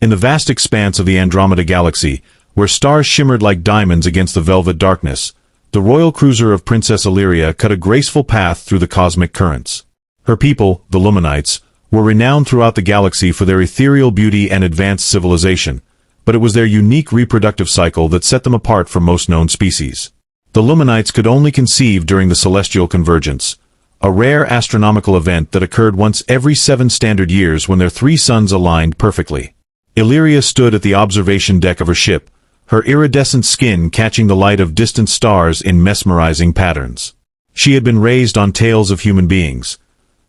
In the vast expanse of the Andromeda Galaxy, where stars shimmered like diamonds against the velvet darkness, the royal cruiser of Princess Illyria cut a graceful path through the cosmic currents. Her people, the Luminites, were renowned throughout the galaxy for their ethereal beauty and advanced civilization, but it was their unique reproductive cycle that set them apart from most known species. The Luminites could only conceive during the celestial convergence, a rare astronomical event that occurred once every 7 standard years when their 3 suns aligned perfectly. Illyria stood at the observation deck of her ship, her iridescent skin catching the light of distant stars in mesmerizing patterns. She had been raised on tales of human beings,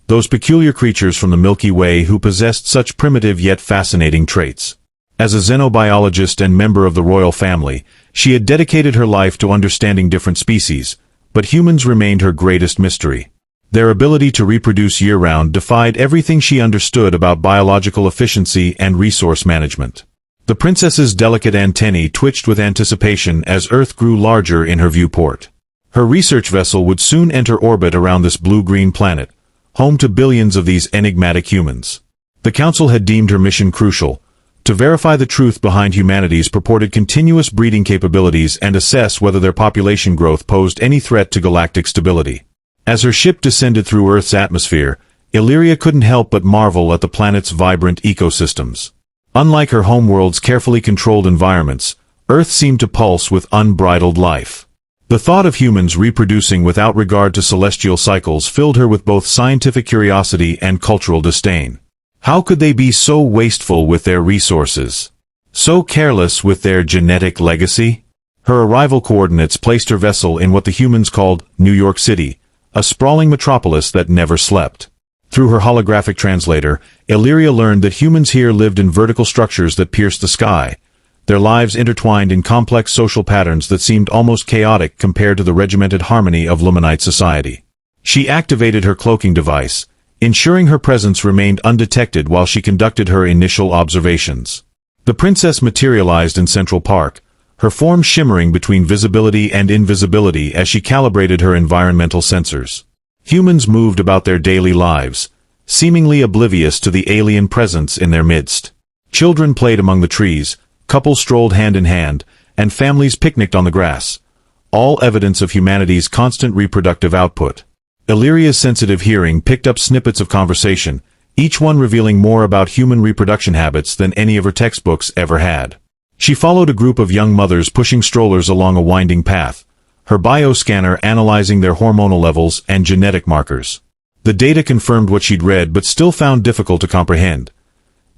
those peculiar creatures from the Milky Way who possessed such primitive yet fascinating traits. As a xenobiologist and member of the royal family, she had dedicated her life to understanding different species, but humans remained her greatest mystery. Their ability to reproduce year-round defied everything she understood about biological efficiency and resource management. The princess's delicate antennae twitched with anticipation as Earth grew larger in her viewport. Her research vessel would soon enter orbit around this blue-green planet, home to billions of these enigmatic humans. The Council had deemed her mission crucial, to verify the truth behind humanity's purported continuous breeding capabilities and assess whether their population growth posed any threat to galactic stability. As her ship descended through Earth's atmosphere, Illyria couldn't help but marvel at the planet's vibrant ecosystems. Unlike her homeworld's carefully controlled environments, Earth seemed to pulse with unbridled life. The thought of humans reproducing without regard to celestial cycles filled her with both scientific curiosity and cultural disdain. How could they be so wasteful with their resources? So careless with their genetic legacy? Her arrival coordinates placed her vessel in what the humans called New York City, a sprawling metropolis that never slept. Through her holographic translator, Illyria learned that humans here lived in vertical structures that pierced the sky, their lives intertwined in complex social patterns that seemed almost chaotic compared to the regimented harmony of Luminite society. She activated her cloaking device, ensuring her presence remained undetected while she conducted her initial observations. The princess materialized in Central Park, her form shimmering between visibility and invisibility as she calibrated her environmental sensors. Humans moved about their daily lives, seemingly oblivious to the alien presence in their midst. Children played among the trees, couples strolled hand in hand, and families picnicked on the grass, all evidence of humanity's constant reproductive output. Illyria's sensitive hearing picked up snippets of conversation, each one revealing more about human reproduction habits than any of her textbooks ever had. She followed a group of young mothers pushing strollers along a winding path, her bioscanner analyzing their hormonal levels and genetic markers. The data confirmed what she'd read but still found difficult to comprehend.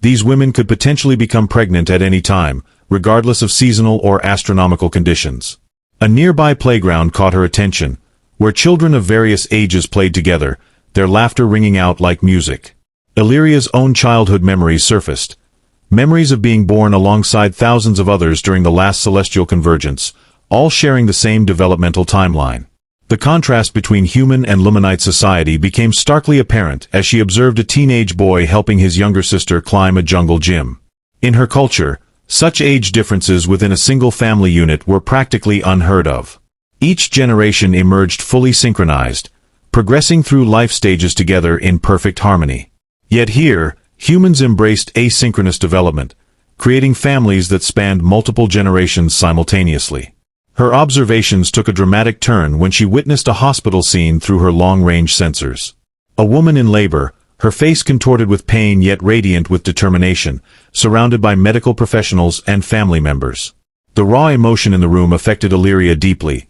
These women could potentially become pregnant at any time, regardless of seasonal or astronomical conditions. A nearby playground caught her attention, where children of various ages played together, their laughter ringing out like music. Illyria's own childhood memories surfaced. Memories of being born alongside thousands of others during the last celestial convergence, all sharing the same developmental timeline. The contrast between human and Luminite society became starkly apparent as she observed a teenage boy helping his younger sister climb a jungle gym. In her culture, such age differences within a single family unit were practically unheard of. Each generation emerged fully synchronized, progressing through life stages together in perfect harmony. Yet here, humans embraced asynchronous development, creating families that spanned multiple generations simultaneously. Her observations took a dramatic turn when she witnessed a hospital scene through her long-range sensors. A woman in labor, her face contorted with pain yet radiant with determination, surrounded by medical professionals and family members. The raw emotion in the room affected Illyria deeply.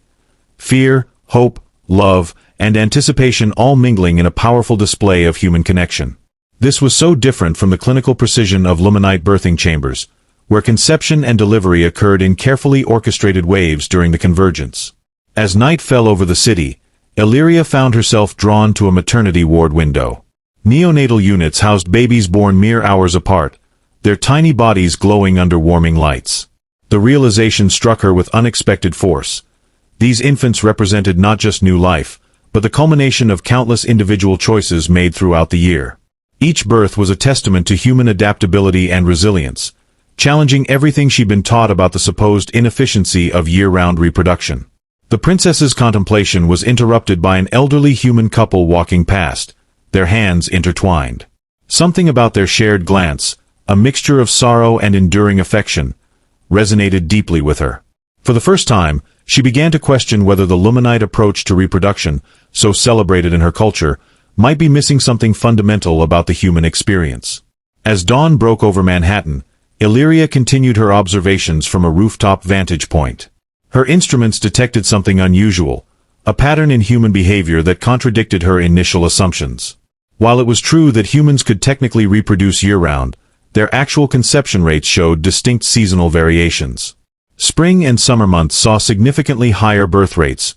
Fear, hope, love, and anticipation all mingling in a powerful display of human connection. This was so different from the clinical precision of Luminite birthing chambers, where conception and delivery occurred in carefully orchestrated waves during the convergence. As night fell over the city, Illyria found herself drawn to a maternity ward window. Neonatal units housed babies born mere hours apart, their tiny bodies glowing under warming lights. The realization struck her with unexpected force. These infants represented not just new life, but the culmination of countless individual choices made throughout the year. Each birth was a testament to human adaptability and resilience, challenging everything she'd been taught about the supposed inefficiency of year-round reproduction. The princess's contemplation was interrupted by an elderly human couple walking past, their hands intertwined. Something about their shared glance, a mixture of sorrow and enduring affection, resonated deeply with her. For the first time, she began to question whether the Luminite approach to reproduction, so celebrated in her culture, might be missing something fundamental about the human experience. As dawn broke over Manhattan, Illyria continued her observations from a rooftop vantage point. Her instruments detected something unusual, a pattern in human behavior that contradicted her initial assumptions. While it was true that humans could technically reproduce year-round, their actual conception rates showed distinct seasonal variations. Spring and summer months saw significantly higher birth rates,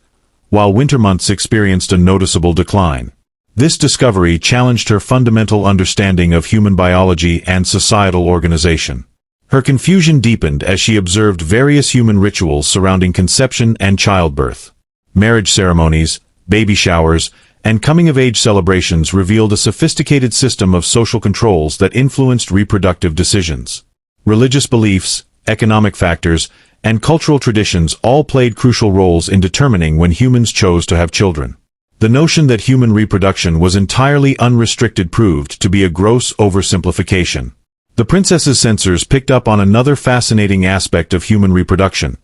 while winter months experienced a noticeable decline. This discovery challenged her fundamental understanding of human biology and societal organization. Her confusion deepened as she observed various human rituals surrounding conception and childbirth. Marriage ceremonies, baby showers, and coming-of-age celebrations revealed a sophisticated system of social controls that influenced reproductive decisions. Religious beliefs, economic factors, and cultural traditions all played crucial roles in determining when humans chose to have children. The notion that human reproduction was entirely unrestricted proved to be a gross oversimplification. The princess's sensors picked up on another fascinating aspect of human reproduction: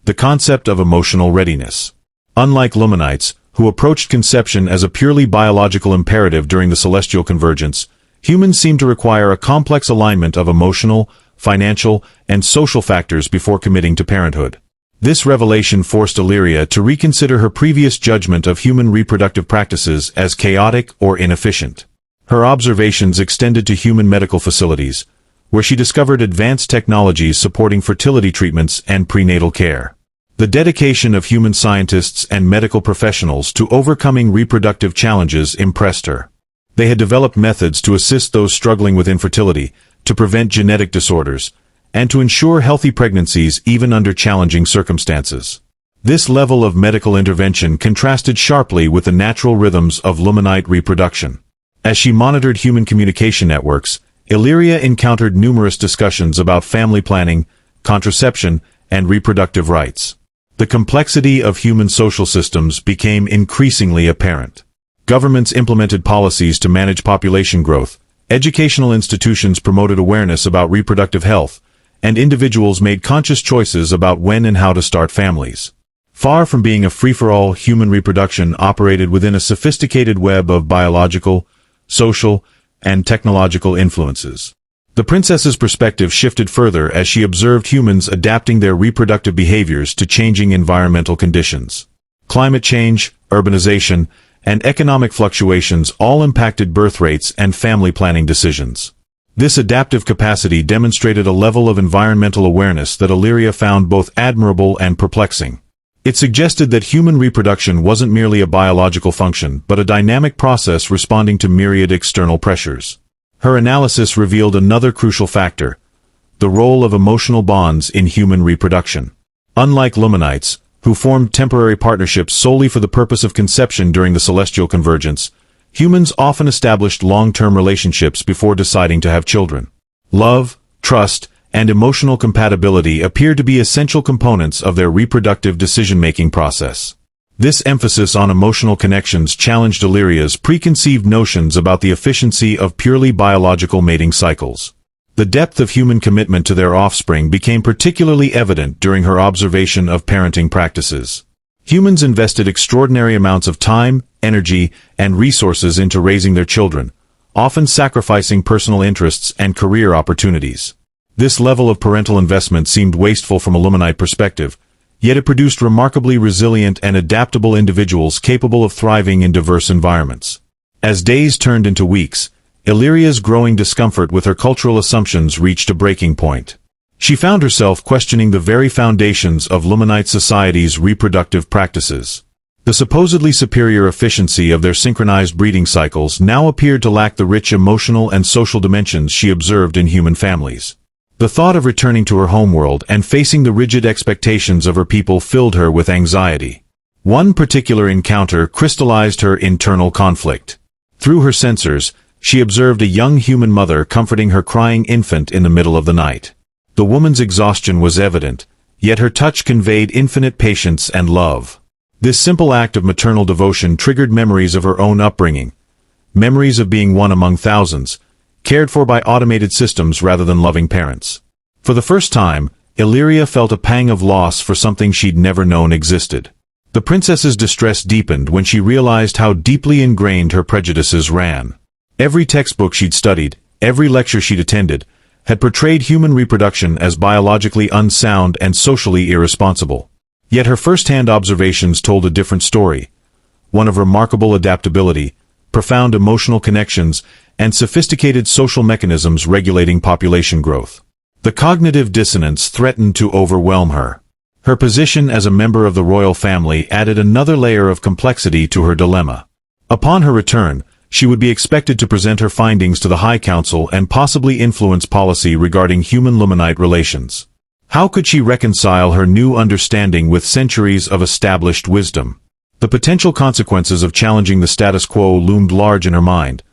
the concept of emotional readiness. Unlike Luminites, who approached conception as a purely biological imperative during the celestial convergence, humans seem to require a complex alignment of emotional, financial, and social factors before committing to parenthood. This revelation forced Illyria to reconsider her previous judgment of human reproductive practices as chaotic or inefficient. Her observations extended to human medical facilities, where she discovered advanced technologies supporting fertility treatments and prenatal care. The dedication of human scientists and medical professionals to overcoming reproductive challenges impressed her. They had developed methods to assist those struggling with infertility, to prevent genetic disorders, and to ensure healthy pregnancies even under challenging circumstances. This level of medical intervention contrasted sharply with the natural rhythms of Luminite reproduction. As she monitored human communication networks, Illyria encountered numerous discussions about family planning, contraception, and reproductive rights. The complexity of human social systems became increasingly apparent. Governments implemented policies to manage population growth, educational institutions promoted awareness about reproductive health, and individuals made conscious choices about when and how to start families. Far from being a free-for-all, human reproduction operated within a sophisticated web of biological, social, and technological influences. The princess's perspective shifted further as she observed humans adapting their reproductive behaviors to changing environmental conditions. Climate change, urbanization, and economic fluctuations all impacted birth rates and family planning decisions. This adaptive capacity demonstrated a level of environmental awareness that Illyria found both admirable and perplexing. It suggested that human reproduction wasn't merely a biological function, but a dynamic process responding to myriad external pressures. Her analysis revealed another crucial factor: the role of emotional bonds in human reproduction. Unlike Luminites, who formed temporary partnerships solely for the purpose of conception during the celestial convergence, humans often established long-term relationships before deciding to have children. Love, trust, and emotional compatibility appear to be essential components of their reproductive decision-making process. This emphasis on emotional connections challenged Illyria's preconceived notions about the efficiency of purely biological mating cycles. The depth of human commitment to their offspring became particularly evident during her observation of parenting practices. Humans invested extraordinary amounts of time, energy, and resources into raising their children, often sacrificing personal interests and career opportunities. This level of parental investment seemed wasteful from a Luminite perspective, yet it produced remarkably resilient and adaptable individuals capable of thriving in diverse environments. As days turned into weeks, Illyria's growing discomfort with her cultural assumptions reached a breaking point. She found herself questioning the very foundations of Luminite society's reproductive practices. The supposedly superior efficiency of their synchronized breeding cycles now appeared to lack the rich emotional and social dimensions she observed in human families. The thought of returning to her homeworld and facing the rigid expectations of her people filled her with anxiety. One particular encounter crystallized her internal conflict. Through her sensors, she observed a young human mother comforting her crying infant in the middle of the night. The woman's exhaustion was evident, yet her touch conveyed infinite patience and love. This simple act of maternal devotion triggered memories of her own upbringing, memories of being one among thousands, cared for by automated systems rather than loving parents. For the first time, Illyria felt a pang of loss for something she'd never known existed. The princess's distress deepened when she realized how deeply ingrained her prejudices ran. Every textbook she'd studied, every lecture she'd attended, had portrayed human reproduction as biologically unsound and socially irresponsible. Yet her first-hand observations told a different story, one of remarkable adaptability, profound emotional connections, and sophisticated social mechanisms regulating population growth. The cognitive dissonance threatened to overwhelm her. Her position as a member of the royal family added another layer of complexity to her dilemma. Upon her return, she would be expected to present her findings to the High Council and possibly influence policy regarding human-Luminite relations. How could she reconcile her new understanding with centuries of established wisdom? The potential consequences of challenging the status quo loomed large in her mind.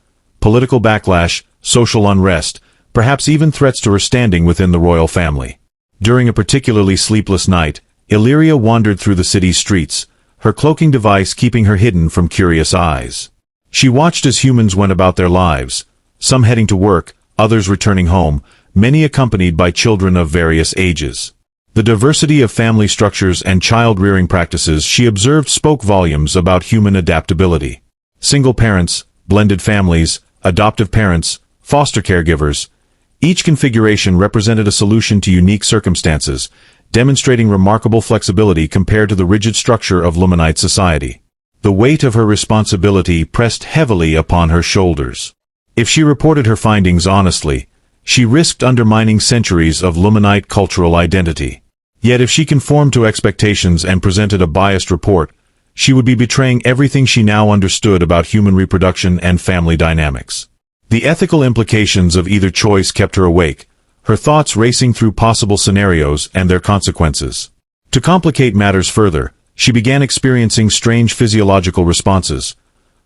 Political backlash, social unrest, perhaps even threats to her standing within the royal family. During a particularly sleepless night, Illyria wandered through the city's streets, her cloaking device keeping her hidden from curious eyes. She watched as humans went about their lives, some heading to work, others returning home, many accompanied by children of various ages. The diversity of family structures and child-rearing practices she observed spoke volumes about human adaptability. Single parents, blended families, adoptive parents, foster caregivers. Each configuration represented a solution to unique circumstances, demonstrating remarkable flexibility compared to the rigid structure of Luminite society. The weight of her responsibility pressed heavily upon her shoulders. If she reported her findings honestly, she risked undermining centuries of Luminite cultural identity. Yet if she conformed to expectations and presented a biased report, she would be betraying everything she now understood about human reproduction and family dynamics. The ethical implications of either choice kept her awake, her thoughts racing through possible scenarios and their consequences. To complicate matters further, she began experiencing strange physiological responses.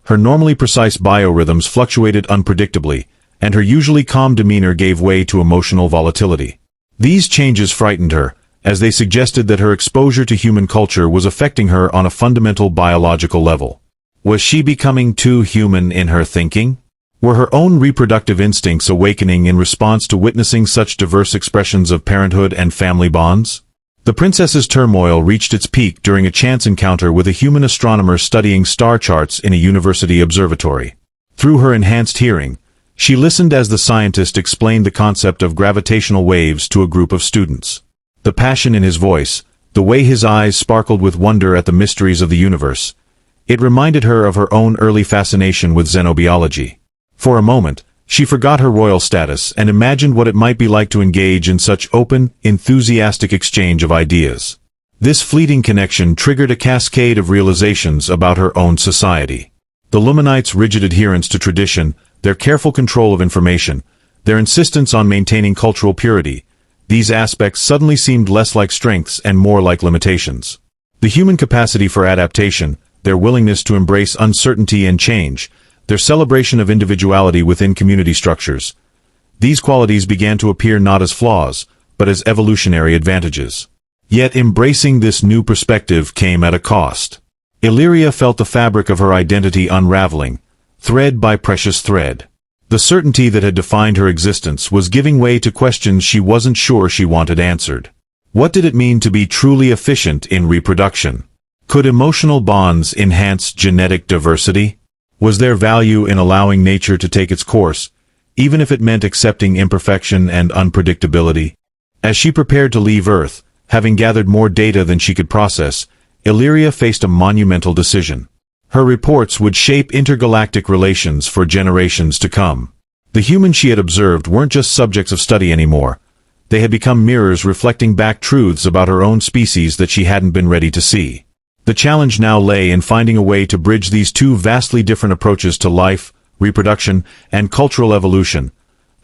Her normally precise biorhythms fluctuated unpredictably, and her usually calm demeanor gave way to emotional volatility. These changes frightened her, as they suggested that her exposure to human culture was affecting her on a fundamental biological level. Was she becoming too human in her thinking? Were her own reproductive instincts awakening in response to witnessing such diverse expressions of parenthood and family bonds? The princess's turmoil reached its peak during a chance encounter with a human astronomer studying star charts in a university observatory. Through her enhanced hearing, she listened as the scientist explained the concept of gravitational waves to a group of students. The passion in his voice, the way his eyes sparkled with wonder at the mysteries of the universe, it reminded her of her own early fascination with xenobiology. For a moment, she forgot her royal status and imagined what it might be like to engage in such open, enthusiastic exchange of ideas. This fleeting connection triggered a cascade of realizations about her own society. The Luminites' rigid adherence to tradition, their careful control of information, their insistence on maintaining cultural purity, these aspects suddenly seemed less like strengths and more like limitations. The human capacity for adaptation, their willingness to embrace uncertainty and change, their celebration of individuality within community structures. These qualities began to appear not as flaws, but as evolutionary advantages. Yet embracing this new perspective came at a cost. Illyria felt the fabric of her identity unraveling, thread by precious thread. The certainty that had defined her existence was giving way to questions she wasn't sure she wanted answered. What did it mean to be truly efficient in reproduction? Could emotional bonds enhance genetic diversity? Was there value in allowing nature to take its course, even if it meant accepting imperfection and unpredictability? As she prepared to leave Earth, having gathered more data than she could process, Illyria faced a monumental decision. Her reports would shape intergalactic relations for generations to come. The humans she had observed weren't just subjects of study anymore. They had become mirrors reflecting back truths about her own species that she hadn't been ready to see. The challenge now lay in finding a way to bridge these two vastly different approaches to life, reproduction, and cultural evolution,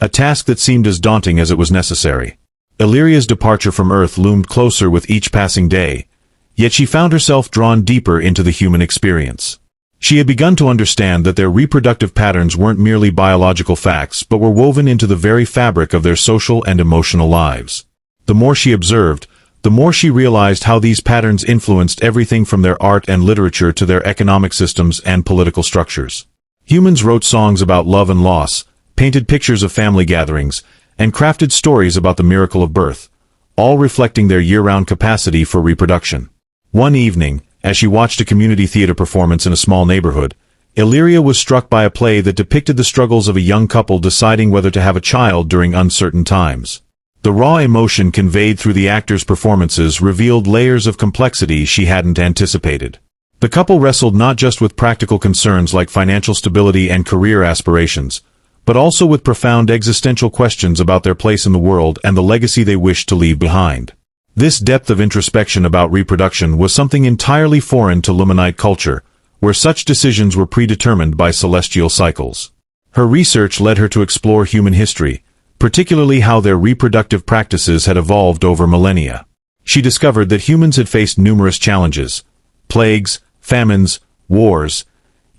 a task that seemed as daunting as it was necessary. Illyria's departure from Earth loomed closer with each passing day, yet she found herself drawn deeper into the human experience. She had begun to understand that their reproductive patterns weren't merely biological facts but were woven into the very fabric of their social and emotional lives. The more she observed, the more she realized how these patterns influenced everything from their art and literature to their economic systems and political structures. Humans wrote songs about love and loss, painted pictures of family gatherings, and crafted stories about the miracle of birth, all reflecting their year-round capacity for reproduction. One evening, as she watched a community theater performance in a small neighborhood, Illyria was struck by a play that depicted the struggles of a young couple deciding whether to have a child during uncertain times. The raw emotion conveyed through the actors' performances revealed layers of complexity she hadn't anticipated. The couple wrestled not just with practical concerns like financial stability and career aspirations, but also with profound existential questions about their place in the world and the legacy they wished to leave behind. This depth of introspection about reproduction was something entirely foreign to Luminite culture, where such decisions were predetermined by celestial cycles. Her research led her to explore human history, particularly how their reproductive practices had evolved over millennia. She discovered that humans had faced numerous challenges: plagues, famines, wars,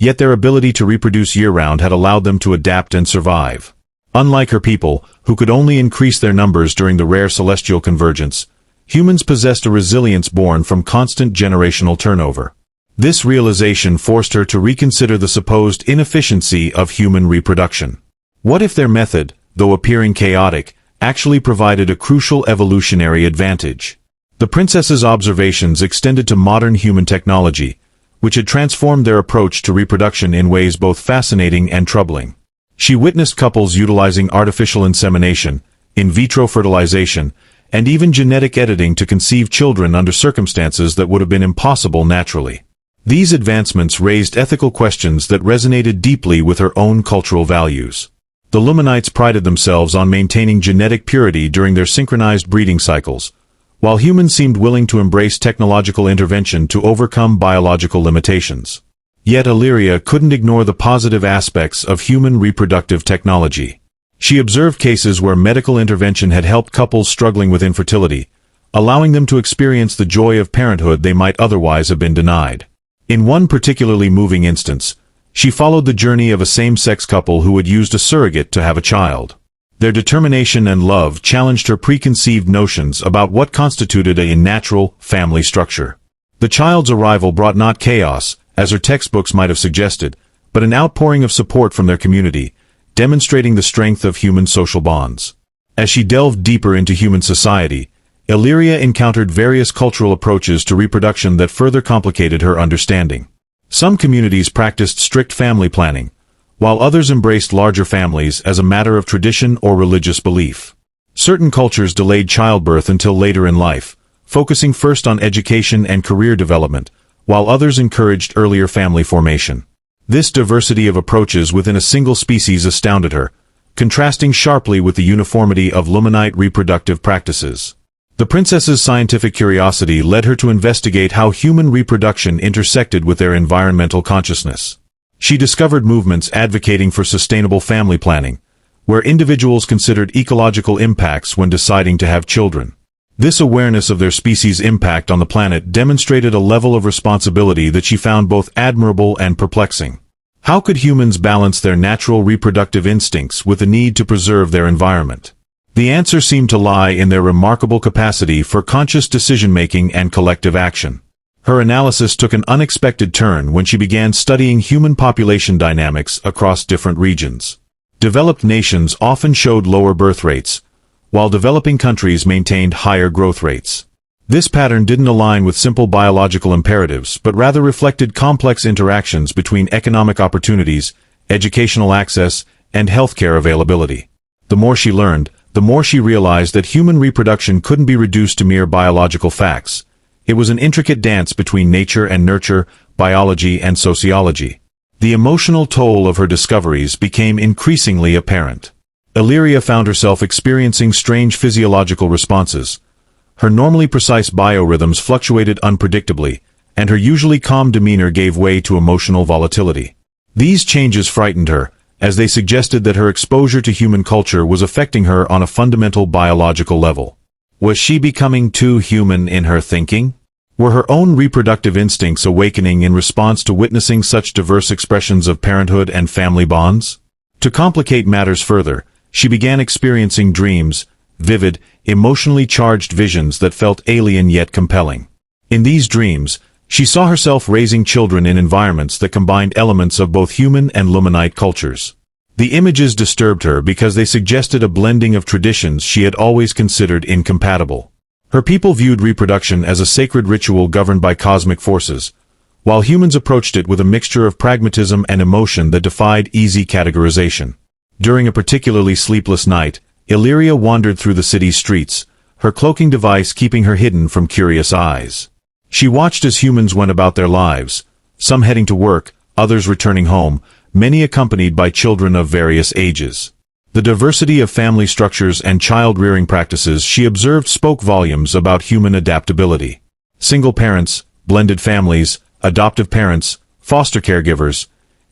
yet their ability to reproduce year-round had allowed them to adapt and survive. Unlike her people, who could only increase their numbers during the rare celestial convergence, humans possessed a resilience born from constant generational turnover. This realization forced her to reconsider the supposed inefficiency of human reproduction. What if their method, though appearing chaotic, actually provided a crucial evolutionary advantage? The princess's observations extended to modern human technology, which had transformed their approach to reproduction in ways both fascinating and troubling. She witnessed couples utilizing artificial insemination, in vitro fertilization, and even genetic editing to conceive children under circumstances that would have been impossible naturally. These advancements raised ethical questions that resonated deeply with her own cultural values. The Luminites prided themselves on maintaining genetic purity during their synchronized breeding cycles, while humans seemed willing to embrace technological intervention to overcome biological limitations. Yet Illyria couldn't ignore the positive aspects of human reproductive technology. She observed cases where medical intervention had helped couples struggling with infertility, allowing them to experience the joy of parenthood they might otherwise have been denied. In one particularly moving instance, she followed the journey of a same-sex couple who had used a surrogate to have a child. Their determination and love challenged her preconceived notions about what constituted a natural family structure. The child's arrival brought not chaos, as her textbooks might have suggested, but an outpouring of support from their community, demonstrating the strength of human social bonds. As she delved deeper into human society, Illyria encountered various cultural approaches to reproduction that further complicated her understanding. Some communities practiced strict family planning, while others embraced larger families as a matter of tradition or religious belief. Certain cultures delayed childbirth until later in life, focusing first on education and career development, while others encouraged earlier family formation. This diversity of approaches within a single species astounded her, contrasting sharply with the uniformity of Luminite reproductive practices. The princess's scientific curiosity led her to investigate how human reproduction intersected with their environmental consciousness. She discovered movements advocating for sustainable family planning, where individuals considered ecological impacts when deciding to have children. This awareness of their species' impact on the planet demonstrated a level of responsibility that she found both admirable and perplexing. How could humans balance their natural reproductive instincts with the need to preserve their environment? The answer seemed to lie in their remarkable capacity for conscious decision-making and collective action. Her analysis took an unexpected turn when she began studying human population dynamics across different regions. Developed nations often showed lower birth rates, while developing countries maintained higher growth rates. This pattern didn't align with simple biological imperatives, but rather reflected complex interactions between economic opportunities, educational access, and healthcare availability. The more she learned, the more she realized that human reproduction couldn't be reduced to mere biological facts. It was an intricate dance between nature and nurture, biology and sociology. The emotional toll of her discoveries became increasingly apparent. Illyria found herself experiencing strange physiological responses. Her normally precise biorhythms fluctuated unpredictably, and her usually calm demeanor gave way to emotional volatility. These changes frightened her, as they suggested that her exposure to human culture was affecting her on a fundamental biological level. Was she becoming too human in her thinking? Were her own reproductive instincts awakening in response to witnessing such diverse expressions of parenthood and family bonds? To complicate matters further, she began experiencing dreams, vivid, emotionally charged visions that felt alien yet compelling. In these dreams, she saw herself raising children in environments that combined elements of both human and Luminite cultures. The images disturbed her because they suggested a blending of traditions she had always considered incompatible. Her people viewed reproduction as a sacred ritual governed by cosmic forces, while humans approached it with a mixture of pragmatism and emotion that defied easy categorization. During a particularly sleepless night, Illyria wandered through the city's streets, her cloaking device keeping her hidden from curious eyes. She watched as humans went about their lives, some heading to work, others returning home, many accompanied by children of various ages. The diversity of family structures and child-rearing practices she observed spoke volumes about human adaptability. Single parents, blended families, adoptive parents, foster caregivers.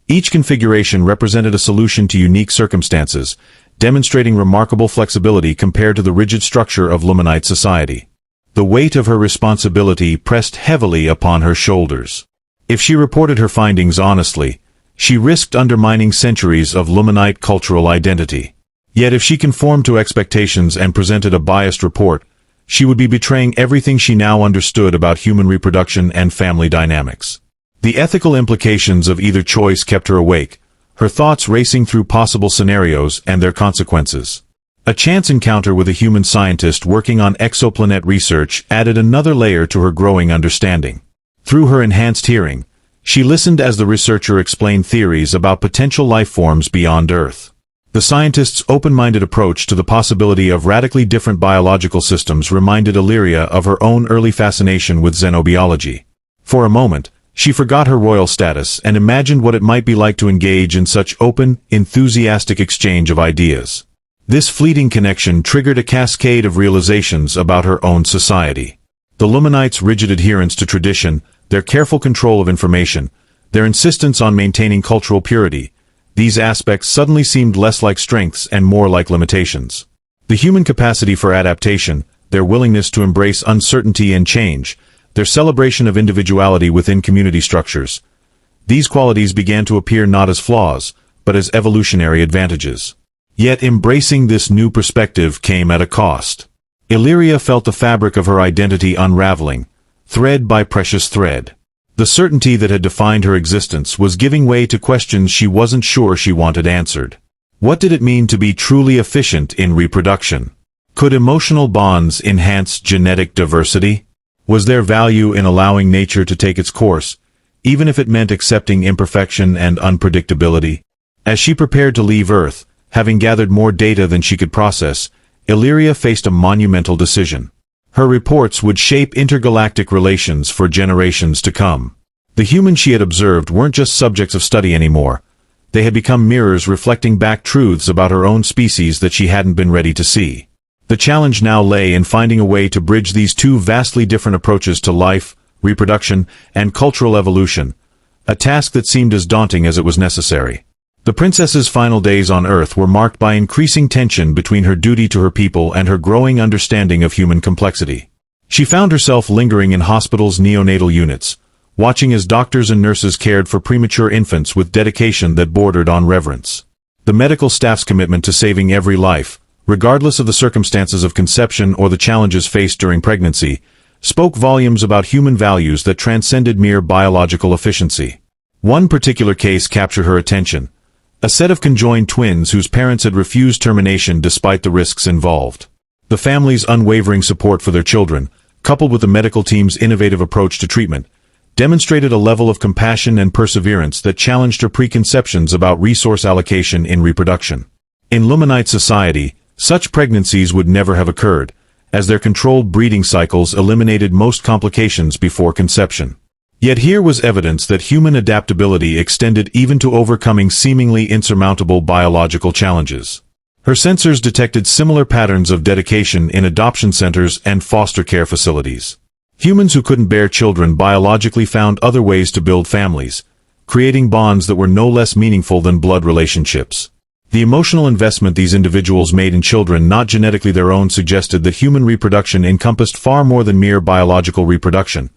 Each configuration represented a solution to unique circumstances, demonstrating remarkable flexibility compared to the rigid structure of Luminite society. The weight of her responsibility pressed heavily upon her shoulders. If she reported her findings honestly, she risked undermining centuries of Luminite cultural identity. Yet if she conformed to expectations and presented a biased report, she would be betraying everything she now understood about human reproduction and family dynamics. The ethical implications of either choice kept her awake, her thoughts racing through possible scenarios and their consequences. A chance encounter with a human scientist working on exoplanet research added another layer to her growing understanding. Through her enhanced hearing, she listened as the researcher explained theories about potential life forms beyond Earth. The scientist's open-minded approach to the possibility of radically different biological systems reminded Illyria of her own early fascination with xenobiology. For a moment, she forgot her royal status and imagined what it might be like to engage in such open, enthusiastic exchange of ideas. This fleeting connection triggered a cascade of realizations about her own society. The Luminites' rigid adherence to tradition, their careful control of information, their insistence on maintaining cultural purity, these aspects suddenly seemed less like strengths and more like limitations. The human capacity for adaptation, their willingness to embrace uncertainty and change, their celebration of individuality within community structures, these qualities began to appear not as flaws, but as evolutionary advantages. Yet embracing this new perspective came at a cost. Illyria felt the fabric of her identity unraveling, thread by precious thread. The certainty that had defined her existence was giving way to questions she wasn't sure she wanted answered. What did it mean to be truly efficient in reproduction? Could emotional bonds enhance genetic diversity? Was there value in allowing nature to take its course, even if it meant accepting imperfection and unpredictability? As she prepared to leave Earth, having gathered more data than she could process, Illyria faced a monumental decision. Her reports would shape intergalactic relations for generations to come. The humans she had observed weren't just subjects of study anymore. They had become mirrors reflecting back truths about her own species that she hadn't been ready to see. The challenge now lay in finding a way to bridge these two vastly different approaches to life, reproduction, and cultural evolution, a task that seemed as daunting as it was necessary. The princess's final days on Earth were marked by increasing tension between her duty to her people and her growing understanding of human complexity. She found herself lingering in hospitals' neonatal units, watching as doctors and nurses cared for premature infants with dedication that bordered on reverence. The medical staff's commitment to saving every life, regardless of the circumstances of conception or the challenges faced during pregnancy, spoke volumes about human values that transcended mere biological efficiency. One particular case captured her attention. A set of conjoined twins whose parents had refused termination despite the risks involved. The family's unwavering support for their children, coupled with the medical team's innovative approach to treatment, demonstrated a level of compassion and perseverance that challenged her preconceptions about resource allocation in reproduction. In Luminite society, such pregnancies would never have occurred, as their controlled breeding cycles eliminated most complications before conception. Yet here was evidence that human adaptability extended even to overcoming seemingly insurmountable biological challenges. Her sensors detected similar patterns of dedication in adoption centers and foster care facilities. Humans who couldn't bear children biologically found other ways to build families, creating bonds that were no less meaningful than blood relationships. The emotional investment these individuals made in children not genetically their own suggested that human reproduction encompassed far more than mere biological reproduction.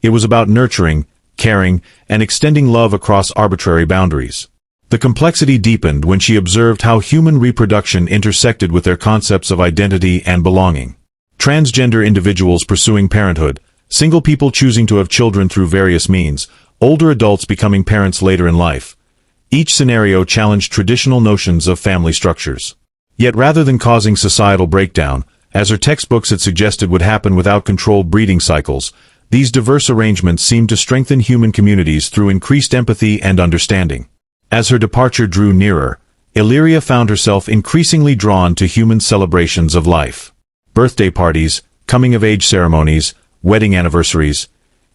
It was about nurturing, caring, and extending love across arbitrary boundaries. The complexity deepened when she observed how human reproduction intersected with their concepts of identity and belonging. Transgender individuals pursuing parenthood, single people choosing to have children through various means, older adults becoming parents later in life. Each scenario challenged traditional notions of family structures. Yet rather than causing societal breakdown, as her textbooks had suggested would happen without controlled breeding cycles, these diverse arrangements seemed to strengthen human communities through increased empathy and understanding. As her departure drew nearer, Illyria found herself increasingly drawn to human celebrations of life. Birthday parties, coming-of-age ceremonies, wedding anniversaries.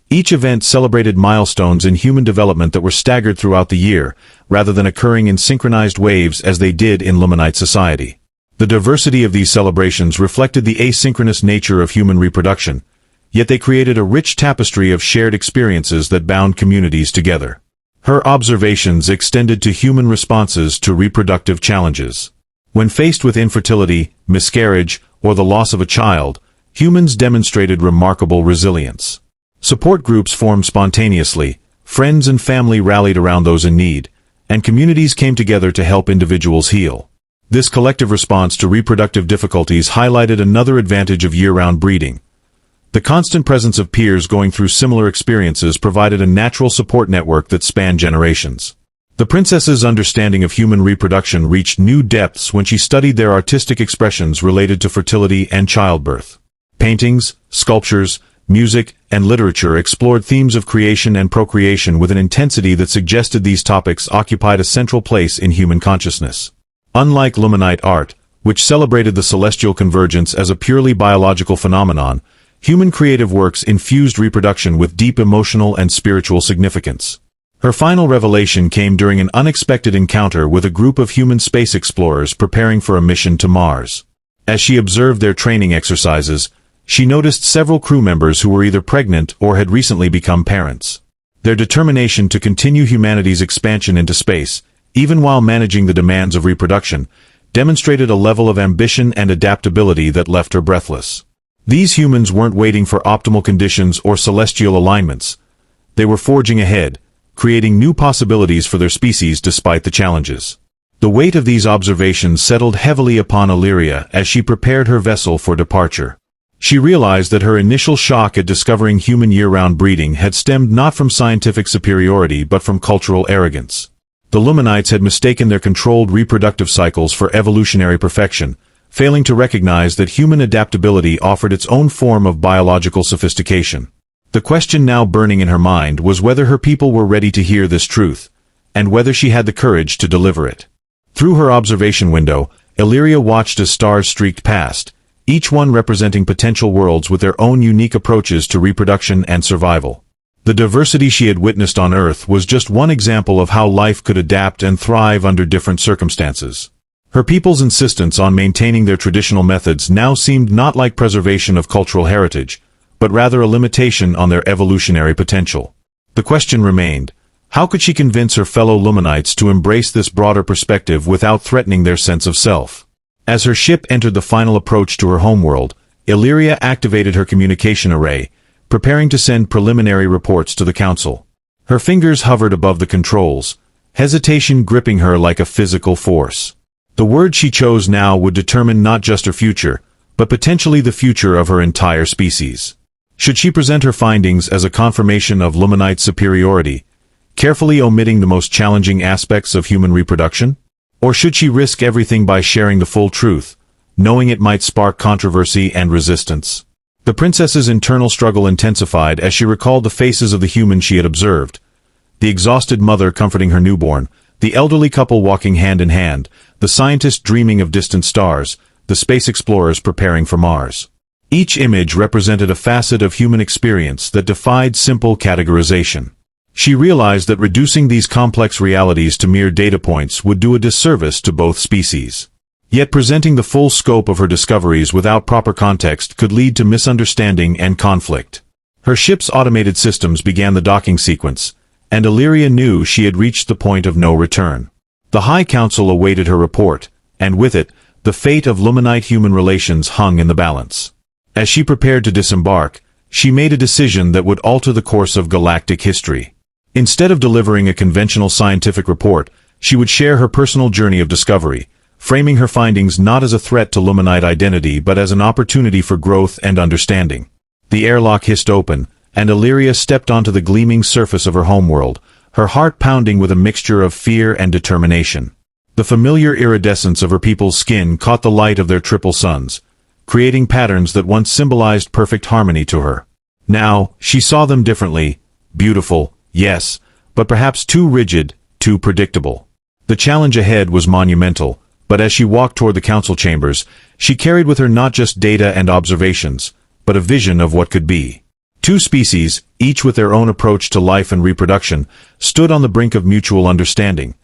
Each event celebrated milestones in human development that were staggered throughout the year, rather than occurring in synchronized waves as they did in Luminite society. The diversity of these celebrations reflected the asynchronous nature of human reproduction, yet they created a rich tapestry of shared experiences that bound communities together. Her observations extended to human responses to reproductive challenges. When faced with infertility, miscarriage, or the loss of a child, humans demonstrated remarkable resilience. Support groups formed spontaneously, friends and family rallied around those in need, and communities came together to help individuals heal. This collective response to reproductive difficulties highlighted another advantage of year-round breeding. The constant presence of peers going through similar experiences provided a natural support network that spanned generations. The princess's understanding of human reproduction reached new depths when she studied their artistic expressions related to fertility and childbirth. Paintings, sculptures, music, and literature explored themes of creation and procreation with an intensity that suggested these topics occupied a central place in human consciousness. Unlike Luminite art, which celebrated the celestial convergence as a purely biological phenomenon, human creative works infused reproduction with deep emotional and spiritual significance. Her final revelation came during an unexpected encounter with a group of human space explorers preparing for a mission to Mars. As she observed their training exercises, she noticed several crew members who were either pregnant or had recently become parents. Their determination to continue humanity's expansion into space, even while managing the demands of reproduction, demonstrated a level of ambition and adaptability that left her breathless. These humans weren't waiting for optimal conditions or celestial alignments. They were forging ahead, creating new possibilities for their species despite the challenges. The weight of these observations settled heavily upon Illyria as she prepared her vessel for departure. She realized that her initial shock at discovering human year-round breeding had stemmed not from scientific superiority but from cultural arrogance. The Luminites had mistaken their controlled reproductive cycles for evolutionary perfection, failing to recognize that human adaptability offered its own form of biological sophistication. The question now burning in her mind was whether her people were ready to hear this truth, and whether she had the courage to deliver it. Through her observation window, Illyria watched as stars streaked past, each one representing potential worlds with their own unique approaches to reproduction and survival. The diversity she had witnessed on Earth was just one example of how life could adapt and thrive under different circumstances. Her people's insistence on maintaining their traditional methods now seemed not like preservation of cultural heritage, but rather a limitation on their evolutionary potential. The question remained, how could she convince her fellow Luminites to embrace this broader perspective without threatening their sense of self? As her ship entered the final approach to her homeworld, Illyria activated her communication array, preparing to send preliminary reports to the Council. Her fingers hovered above the controls, hesitation gripping her like a physical force. The word she chose now would determine not just her future, but potentially the future of her entire species. Should she present her findings as a confirmation of Luminite superiority, carefully omitting the most challenging aspects of human reproduction? Or should she risk everything by sharing the full truth, knowing it might spark controversy and resistance? The princess's internal struggle intensified as she recalled the faces of the humans she had observed. The exhausted mother comforting her newborn, the elderly couple walking hand in hand, the scientist dreaming of distant stars, the space explorers preparing for Mars. Each image represented a facet of human experience that defied simple categorization. She realized that reducing these complex realities to mere data points would do a disservice to both species. Yet presenting the full scope of her discoveries without proper context could lead to misunderstanding and conflict. Her ship's automated systems began the docking sequence, and Illyria knew she had reached the point of no return. The High Council awaited her report, and with it, the fate of Luminite-human relations hung in the balance. As she prepared to disembark, she made a decision that would alter the course of galactic history. Instead of delivering a conventional scientific report, she would share her personal journey of discovery, framing her findings not as a threat to Luminite identity but as an opportunity for growth and understanding. The airlock hissed open, and Illyria stepped onto the gleaming surface of her homeworld, her heart pounding with a mixture of fear and determination. The familiar iridescence of her people's skin caught the light of their triple suns, creating patterns that once symbolized perfect harmony to her. Now, she saw them differently, beautiful, yes, but perhaps too rigid, too predictable. The challenge ahead was monumental, but as she walked toward the council chambers, she carried with her not just data and observations, but a vision of what could be. Two species, each with their own approach to life and reproduction, stood on the brink of mutual understanding,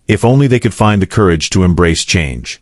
if only they could find the courage to embrace change.